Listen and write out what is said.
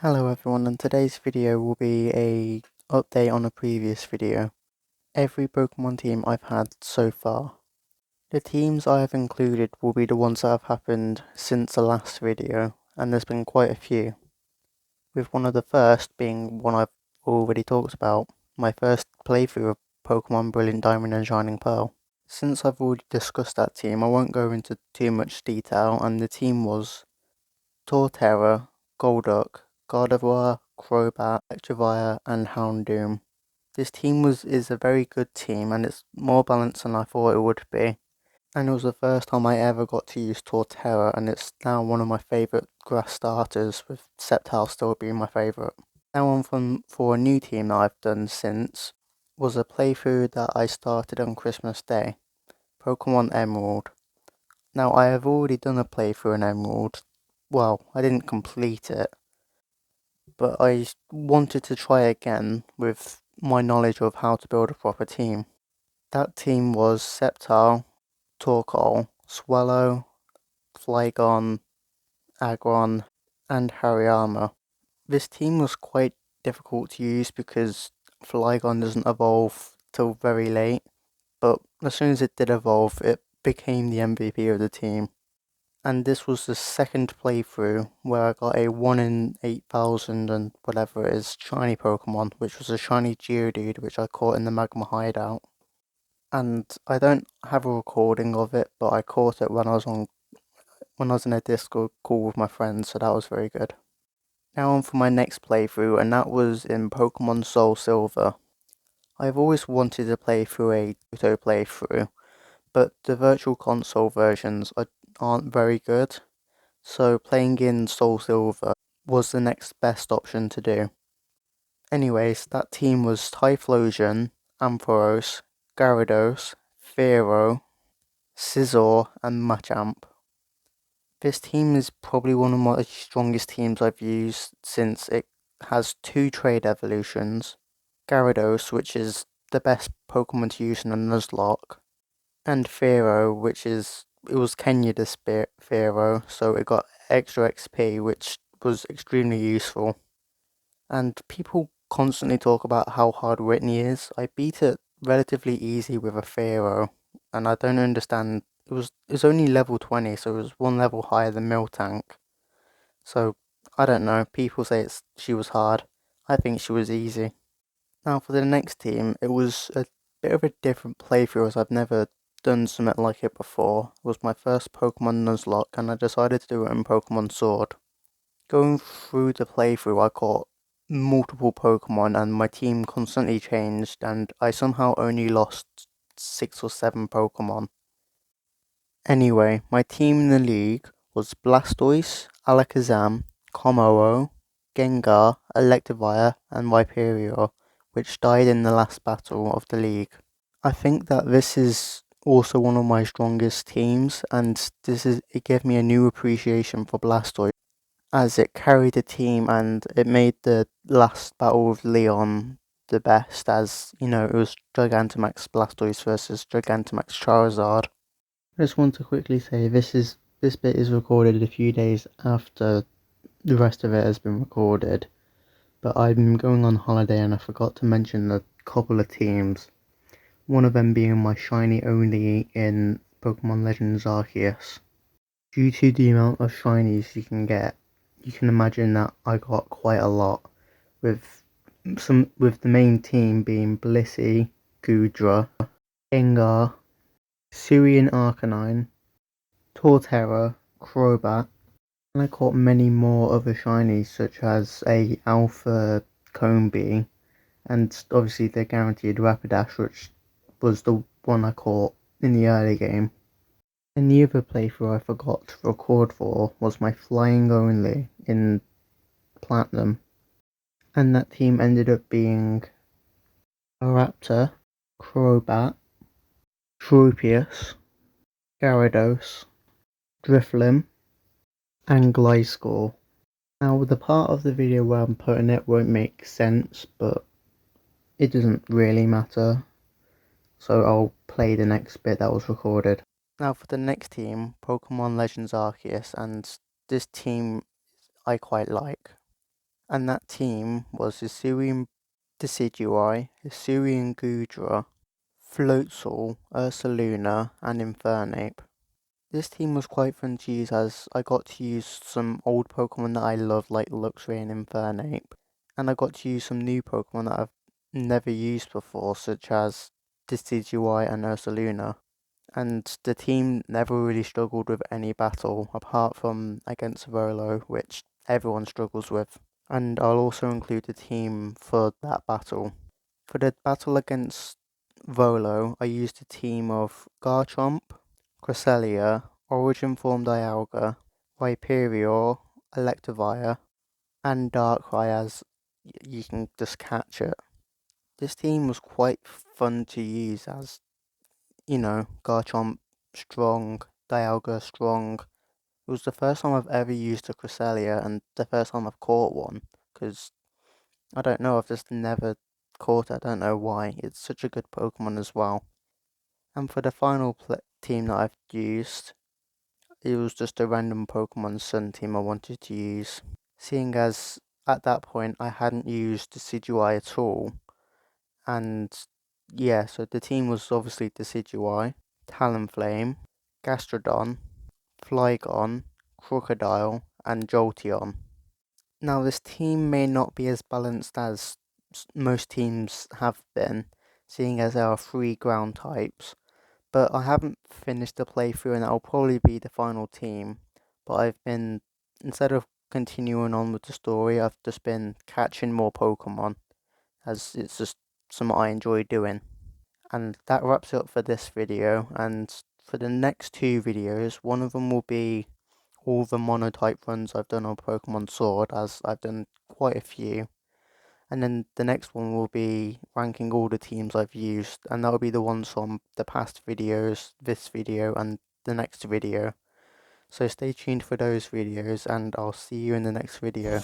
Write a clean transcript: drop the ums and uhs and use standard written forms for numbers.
Hello everyone, and today's video will be a update on a previous video. Every Pokemon team I've had so far. The teams I have included will be the ones that have happened since the last video, and there's been quite a few. With one of the first being one I've already talked about, my first playthrough of Pokemon Brilliant Diamond and Shining Pearl. Since I've already discussed that team, I won't go into too much detail, and the team was Torterra, Golduck, Gardevoir, Crobat, Electivire, and Houndoom. This team is a very good team, and it's more balanced than I thought it would be. And it was the first time I ever got to use Torterra, and it's now one of my favourite grass starters, with Sceptile still being my favourite. Now on for a new team that I've done since, was a playthrough that I started on Christmas Day, Pokemon Emerald. Now I have already done a playthrough in Emerald. Well, I didn't complete it, but I wanted to try again with my knowledge of how to build a proper team. That team was Sceptile, Torkoal, Swallow, Flygon, Aggron, and Hariyama. This team was quite difficult to use because Flygon doesn't evolve till very late, but as soon as it did evolve, it became the MVP of the team. And this was the second playthrough where I got a 1 in 8,000 and whatever it is shiny Pokemon, which was a shiny Geodude which I caught in the Magma Hideout. And I don't have a recording of it, but I caught it when I was in a Discord call with my friends, so that was very good. Now on for my next playthrough, and that was in Pokemon Soul Silver. I've always wanted to play through a Johto playthrough, but the Virtual Console versions aren't very good. So playing in Soul Silver was the next best option to do. Anyways, that team was Typhlosion, Ampharos, Gyarados, Fearow, Scizor, and Machamp. This team is probably one of my strongest teams I've used since it has two trade evolutions, Gyarados, which is the best Pokemon to use in a Nuzlocke, and Fearow, it was Kenya the Fearow, so it got extra XP, which was extremely useful. And people constantly talk about how hard Whitney is. I beat it relatively easy with a Fearow, and I don't understand. It was only level 20, so it was one level higher than Miltank. So I don't know. People say she was hard. I think she was easy. Now for the next team, it was a bit of a different playthrough as I've never done something like it before. It was my first Pokemon Nuzlocke, and I decided to do it in Pokemon Sword. Going through the playthrough, I caught multiple Pokemon, and my team constantly changed, and I somehow only lost 6 or 7 Pokemon. Anyway, my team in the league was Blastoise, Alakazam, Kommo-o, Gengar, Electivire, and Viperio, which died in the last battle of the league. I think that this is also one of my strongest teams, and it gave me a new appreciation for Blastoise, as it carried the team and it made the last battle with Leon the best, as you know, it was Gigantamax Blastoise versus Gigantamax Charizard. I just want to quickly say this bit is recorded a few days after the rest of it has been recorded, but I'm going on holiday and I forgot to mention a couple of teams. One of them being my shiny only in Pokemon Legends Arceus. Due to the amount of shinies you can get, you can imagine that I got quite a lot, with the main team being Blissey, Goodra, Gengar, Syrian Arcanine, Torterra, Crobat, and I caught many more other shinies such as a Alpha Combi, and obviously the guaranteed Rapidash, which was the one I caught in the early game. And the other playthrough I forgot to record for was my flying only in Platinum, and that team ended up being a Raptor, Crobat, Tropius, Gyarados, Drifloon, and Gliscor. Now the part of the video where I'm putting it won't make sense, but it doesn't really matter, so I'll play the next bit that was recorded. Now for the next team, Pokemon Legends Arceus, and this team I quite like. And that team was Hisuian Decidueye, Hisuian Goodra, Floatzel, Ursaluna, and Infernape. This team was quite fun to use as I got to use some old Pokemon that I love like Luxray and Infernape, and I got to use some new Pokemon that I've never used before such as Decidueye and Ursaluna. And the team never really struggled with any battle apart from against Volo, which everyone struggles with. And I'll also include the team for that battle. For the battle against Volo, I used a team of Garchomp, Cresselia, Origin Form Dialga, Rhyperior, Electivire, and Darkrai as you can just catch it. This team was quite fun to use as, Garchomp strong, Dialga strong. It was the first time I've ever used a Cresselia and the first time I've caught one, because I don't know, I've just never caught it, I don't know why. It's such a good Pokemon as well. And for the final team that I've used, it was just a random Pokemon Sun team I wanted to use. Seeing as at that point I hadn't used Decidueye at all, and yeah, so the team was obviously Decidueye, Talonflame, Gastrodon, Flygon, Crocodile, and Jolteon. Now, this team may not be as balanced as most teams have been, seeing as there are three ground types, but I haven't finished the playthrough and that'll probably be the final team. But instead of continuing on with the story, I've just been catching more Pokemon, as it's just something I enjoy doing. And that wraps it up for this video, and for the next two videos, one of them will be all the monotype runs I've done on Pokemon Sword, as I've done quite a few. And then the next one will be ranking all the teams I've used, and that'll be the ones from the past videos, this video, and the next video. So stay tuned for those videos, and I'll see you in the next video.